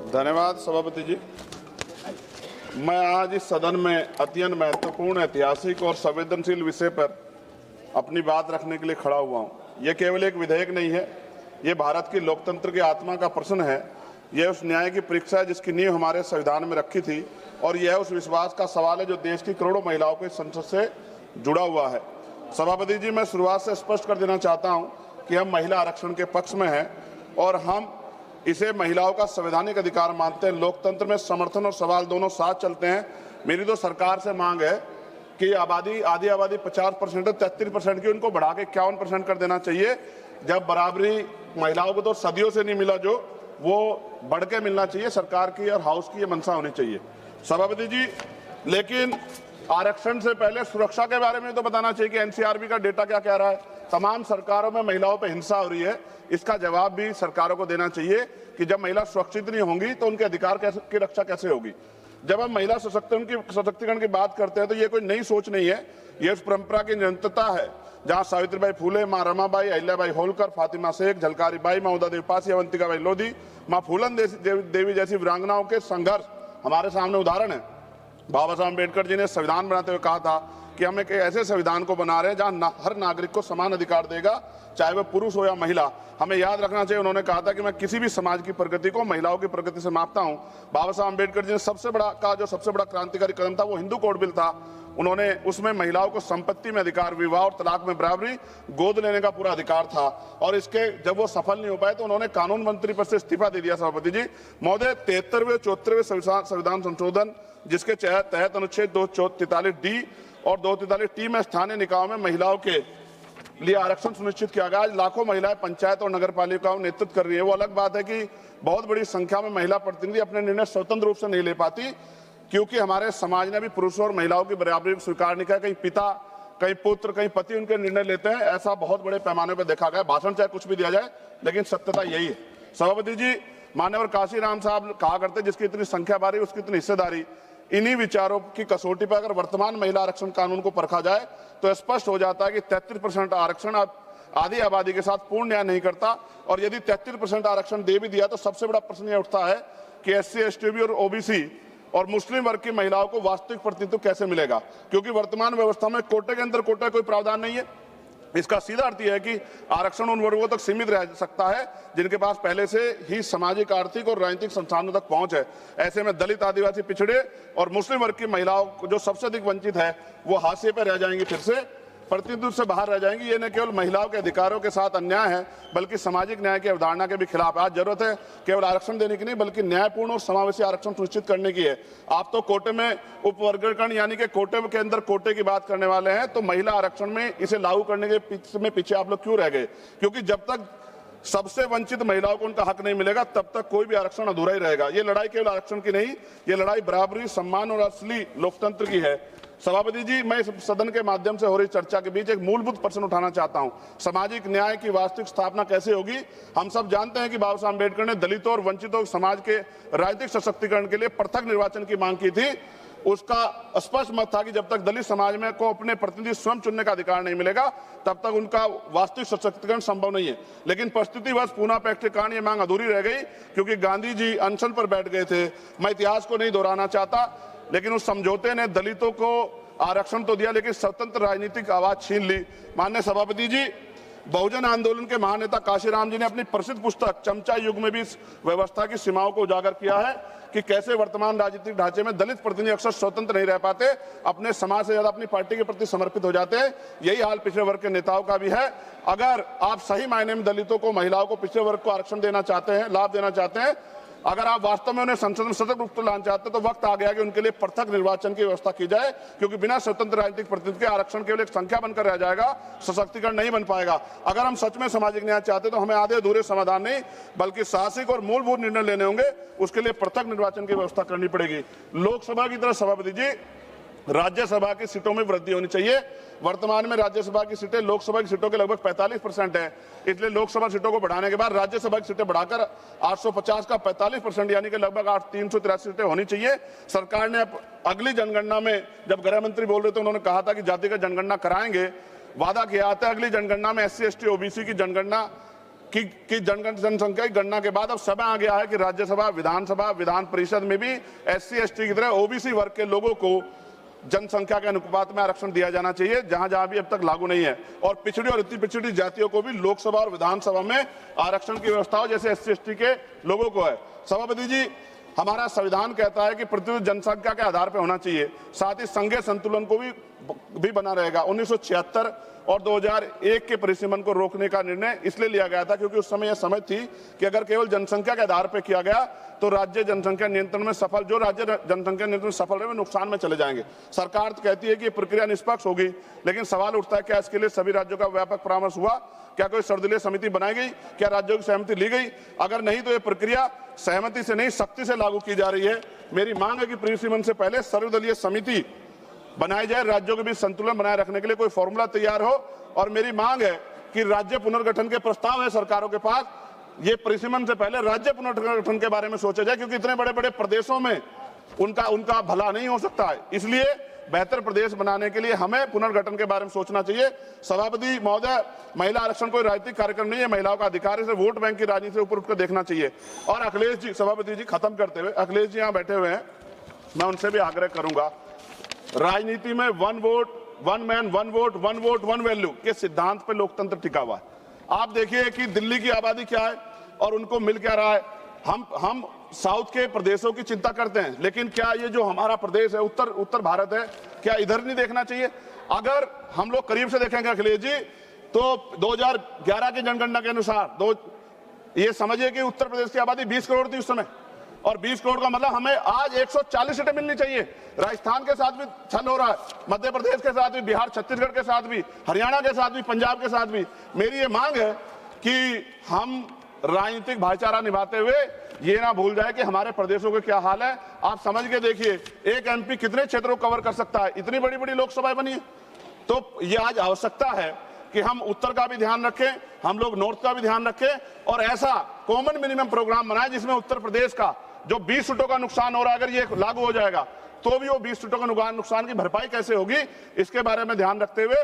धन्यवाद सभापति जी। मैं आज इस सदन में अत्यंत महत्वपूर्ण, ऐतिहासिक और संवेदनशील विषय पर अपनी बात रखने के लिए खड़ा हुआ हूं। यह केवल एक विधेयक नहीं है, ये भारत की लोकतंत्र की आत्मा का प्रश्न है। यह उस न्याय की परीक्षा है जिसकी नींव हमारे संविधान में रखी थी, और यह उस विश्वास का सवाल है जो देश की करोड़ों महिलाओं के संसद से जुड़ा हुआ है। सभापति जी, मैं शुरुआत से स्पष्ट कर देना चाहता हूं कि हम महिला आरक्षण के पक्ष में हैं और हम इसे महिलाओं का संवैधानिक अधिकार मानते हैं। लोकतंत्र में समर्थन और सवाल दोनों साथ चलते हैं। मेरी तो सरकार से मांग है कि आधी आबादी 50% है, 33% की, उनको बढ़ा के 51% कर देना चाहिए। जब बराबरी महिलाओं को तो सदियों से नहीं मिला, जो वो बढ़ के मिलना चाहिए। सरकार की और हाउस की ये मंशा होनी चाहिए सभापति जी। लेकिन आरक्षण से पहले सुरक्षा के बारे में तो बताना चाहिए कि एनसीआरबी का डेटा क्या कह रहा है। तमाम सरकारों में महिलाओं पर हिंसा हो रही है, इसका जवाब भी सरकारों को देना चाहिए कि जब महिला सुरक्षित नहीं होंगी तो उनके अधिकार की रक्षा कैसे होगी। जब हम महिला सशक्तिकरण की बात करते हैं तो ये कोई नई सोच नहीं है, ये उस परंपरा की निरंतरता है जहां सावित्रीबाई फुले, मां रमाबाई, अहिल्याबाई होलकर, फातिमा शेख, झलकारी बाई, महुदा देवी पासी, अवंतिकाबाई लोधी, मां फूलन देवी जैसी वीरांगनाओं के संघर्ष हमारे सामने उदाहरण है। बाबा साहब अम्बेडकर जी ने संविधान बनाते हुए कहा था कि हम एक ऐसे संविधान को बना रहे हैं जहां हर नागरिक को समान अधिकार देगा, चाहे वह पुरुष हो या महिला। हमें याद रखना चाहिए, उन्होंने कहा था कि मैं किसी भी समाज की प्रगति को महिलाओं की प्रगति से मापता हूं। बाबा साहब अम्बेडकर जी ने सबसे बड़ा क्रांतिकारी कदम था वो हिंदू कोड बिल था। उन्होंने उसमें महिलाओं को संपत्ति में अधिकार, विवाह और तलाक में बराबरी, गोद लेने का पूरा अधिकार था। और इसके जब वो सफल नहीं हो पाए तो उन्होंने कानून मंत्री पद से इस्तीफा दे दिया। सभापति जी महोदय, 73वें 74वें संविधान संशोधन जिसके तहत अनुच्छेद 243D और 243T में स्थानीय निकायों में महिलाओं के लिए आरक्षण सुनिश्चित किया गया। आज लाखों महिलाएं पंचायत और नगर पालिकाओं नेतृत्व कर रही है। वो अलग बात है कि बहुत बड़ी संख्या में महिला प्रतिनिधि अपने निर्णय स्वतंत्र रूप से नहीं ले पाती, क्योंकि हमारे समाज ने भी पुरुषों और महिलाओं की बराबरी को स्वीकार नहीं किया। कहीं पिता, कहीं पुत्र, कहीं पति उनके निर्णय लेते हैं। ऐसा बहुत बड़े पैमाने पर देखा गया। भाषण चाहे कुछ भी दिया जाए, लेकिन सत्यता यही है। सभापति जी, मान्यवर काशीराम साहब कहा करते जिसकी इतनी संख्या बारी उसकी इतनी हिस्सेदारी। इन्हीं विचारों की कसौटी पर अगर वर्तमान महिला आरक्षण कानून को परखा जाए तो स्पष्ट हो जाता है कि 33% आरक्षण आधी आबादी के साथ पूर्ण न्याय नहीं करता। और यदि 33% आरक्षण दे भी दिया तो सबसे बड़ा प्रश्न यह उठता है कि SC, ST और OBC और मुस्लिम वर्ग की महिलाओं को वास्तविक प्रतिनिधित्व कैसे मिलेगा, क्योंकि वर्तमान व्यवस्था में कोटे के अंदर कोटे कोई प्रावधान नहीं है। इसका सीधा अर्थ यह है कि आरक्षण उन वर्गों तक सीमित रह सकता है जिनके पास पहले से ही सामाजिक, आर्थिक और राजनीतिक संसाधनों तक पहुंच है। ऐसे में दलित, आदिवासी, पिछड़े और मुस्लिम वर्ग की महिलाओं जो सबसे अधिक वंचित है वो हाशिए पर रह जाएंगी, फिर से प्रतिनिधित्व से बाहर रह जाएंगी। ये न केवल महिलाओं के अधिकारों के साथ अन्याय है बल्कि सामाजिक न्याय की अवधारणा के भी खिलाफ है। आज जरूरत है केवल आरक्षण देने की नहीं बल्कि न्यायपूर्ण और समावेशी आरक्षण सुनिश्चित करने की है। आप तो कोटे में उपवर्गीकरण यानी कि कोटे के अंदर कोटे की बात करने वाले हैं, तो महिला आरक्षण में इसे लागू करने के पीछे आप लोग क्यों रह गए? क्योंकि जब तक सबसे वंचित महिलाओं को उनका हक नहीं मिलेगा तब तक कोई भी आरक्षण अधूरा ही रहेगा। ये लड़ाई केवल आरक्षण की नहीं, ये लड़ाई बराबरी, सम्मान और असली लोकतंत्र की है। सभापति जी, मैं इस सदन के माध्यम से हो रही चर्चा के बीच एक मूलभूत प्रश्न उठाना चाहता हूं। सामाजिक न्याय की वास्तविक स्थापना कैसे होगी? हम सब जानते हैं कि बाबा साहब अम्बेडकर ने दलितों और वंचितों समाज के राजनीतिक सशक्तिकरण के लिए पृथक निर्वाचन की मांग की थी। उसका स्पष्ट मत था कि जब तक दलित समाज में को अपने प्रतिनिधि स्वयं चुनने का अधिकार नहीं मिलेगा तब तक उनका वास्तविक सशक्तिकरण संभव नहीं है। लेकिन परिस्थितिवश पूना पैक्ट के कारण ये मांग अधूरी रह गई क्योंकि गांधी जी अनशन पर बैठ गए थे। मैं इतिहास को नहीं दोहराना चाहता, लेकिन उस समझौते ने दलितों को आरक्षण तो दिया लेकिन स्वतंत्र राजनीतिक आवाज छीन ली। माननीय सभापति जी, बहुजन आंदोलन के महानेता काशीराम जी ने अपनी प्रसिद्ध पुस्तक चमचा युग में भी इस व्यवस्था की सीमाओं को उजागर किया है कि कैसे वर्तमान राजनीतिक ढांचे में दलित प्रतिनिधि अक्सर स्वतंत्र नहीं रह पाते, अपने समाज से ज्यादा अपनी पार्टी के प्रति समर्पित हो जाते हैं। यही हाल पिछड़े वर्ग के नेताओं का भी है। अगर आप सही मायने में दलितों को, महिलाओं को, पिछड़े वर्ग को आरक्षण देना चाहते हैं, लाभ देना चाहते हैं, अगर आप वास्तव में उन्हें संसद में सतत रूप से लाना चाहते हैं तो वक्त आ गया कि उनके लिए पृथक निर्वाचन की व्यवस्था की जाए, क्योंकि बिना स्वतंत्र राजनीतिक प्रतिनिधि के आरक्षण केवल एक संख्या बनकर रह जाएगा, सशक्तिकरण नहीं बन पाएगा। अगर हम सच में सामाजिक न्याय चाहते तो हमें आधे अधूरे समाधान नहीं बल्कि साहसिक और मूलभूत निर्णय लेने होंगे। उसके लिए पृथक निर्वाचन की व्यवस्था करनी पड़ेगी। लोकसभा की तरह सभापति जी, राज्यसभा की सीटों में वृद्धि होनी चाहिए। वर्तमान में राज्यसभा की सीटें लोकसभा की सीटों के लगभग 45% है, इसलिए लोकसभा सीटों को बढ़ाने के बाद राज्यसभा की सीटें बढ़ाकर 850 का 45% यानी कि लगभग 383 सीटें होनी चाहिए। सरकार ने अगली जनगणना में, जब गृह मंत्री बोल रहे थे, उन्होंने कहा था कि जातिगत जनगणना कराएंगे, वादा किया था। अगली जनगणना में SC, ST, OBC की जनगणना कि जनसंख्या की गणना के बाद अब समय आ गया है कि राज्यसभा, विधानसभा, विधान परिषद में भी SC ST की तरह OBC वर्ग के लोगों को जनसंख्या के अनुपात में आरक्षण दिया जाना चाहिए, जहां जहां भी अब तक लागू नहीं है। और पिछड़ी और अति पिछड़ी जातियों को भी लोकसभा और विधानसभा में आरक्षण की व्यवस्था हो, जैसे SC ST के लोगों को है। सभापति जी, हमारा संविधान कहता है कि प्रतिशत जनसंख्या के आधार पर होना चाहिए, साथ ही संघीय संतुलन को भी बना रहेगा। 1976 और 2001 के परिसीमन को रोकने का निर्णय इसलिए लिया गया था क्योंकि उस समय यह समझ थी कि अगर केवल जनसंख्या के आधार पर किया गया तो राज्य जनसंख्या नियंत्रण में सफल, जो राज्य जनसंख्या नियंत्रण में सफल रहे, वे नुकसान में चले जाएंगे। सरकार तो कहती है कि प्रक्रिया निष्पक्ष होगी, लेकिन सवाल उठता है क्या इसके लिए सभी राज्यों का व्यापक परामर्श हुआ? क्या कोई सर्वदलीय समिति बनाई गई? क्या राज्यों की सहमति ली गई? अगर नहीं तो ये प्रक्रिया सहमति से नहीं, सख्ती से लागू की जा रही है। मेरी मांग है कि परिसीमन से पहले सर्वदलीय समिति बनाई जाए, राज्यों के बीच संतुलन बनाए रखने के लिए कोई फॉर्मूला तैयार हो। और मेरी मांग है कि राज्य पुनर्गठन के प्रस्ताव है सरकारों के पास, ये परिसीमन से पहले राज्य पुनर्गठन के बारे में सोचा जाए, क्योंकि इतने बड़े बड़े प्रदेशों में उनका भला नहीं हो सकता है। इसलिए बेहतर प्रदेश बनाने के लिए हमें पुनर्गठन के बारे में सोचना चाहिए। सभापति महोदय, महिला आरक्षण कोई राजनीतिक कार्यक्रम नहीं है, महिलाओं का अधिकार है, इसे वोट बैंक की राजनीति से ऊपर उठकर देखना चाहिए। और अखिलेश जी, सभापति जी खत्म करते हुए, अखिलेश जी यहाँ बैठे हुए हैं, मैं उनसे भी आग्रह करूंगा, राजनीति में one vote one man one vote one value के सिद्धांत पर लोकतंत्र टिका हुआ है। आप देखिए कि दिल्ली की आबादी क्या है और उनको मिल क्या रहा है। हम साउथ के प्रदेशों की चिंता करते हैं, लेकिन क्या ये जो हमारा प्रदेश है, उत्तर भारत है, क्या इधर नहीं देखना चाहिए? अगर हम लोग करीब से देखेंगे अखिलेश जी, तो 2011 की जनगणना के अनुसार ये समझिए कि उत्तर प्रदेश की आबादी 20 करोड़ थी उस समय, और 20 करोड़ का मतलब हमें आज 140 सीटें मिलनी चाहिए। राजस्थान के साथ भी छल हो रहा है, मध्य प्रदेश के साथ भी, बिहार छत्तीसगढ़ के साथ भी, हरियाणा के साथ भी, पंजाब के साथ भी। मेरी ये मांग है कि हम राजनीतिक भाईचारा निभाते हुए ये ना भूल जाए कि हमारे प्रदेशों के क्या हाल है। आप समझ के देखिए, एक MP कितने क्षेत्रों को कवर कर सकता है? इतनी बड़ी बड़ी लोकसभाएं बनी है। तो ये आज आवश्यकता है कि हम उत्तर का भी ध्यान रखें, हम लोग नॉर्थ का भी ध्यान रखें, और ऐसा कॉमन मिनिमम प्रोग्राम बनाए जिसमें उत्तर प्रदेश का जो 20 सीटों का नुकसान हो रहा है, अगर ये लागू हो जाएगा तो भी वो 20 सीटों का नुकसान की भरपाई कैसे होगी, इसके बारे में ध्यान रखते हुए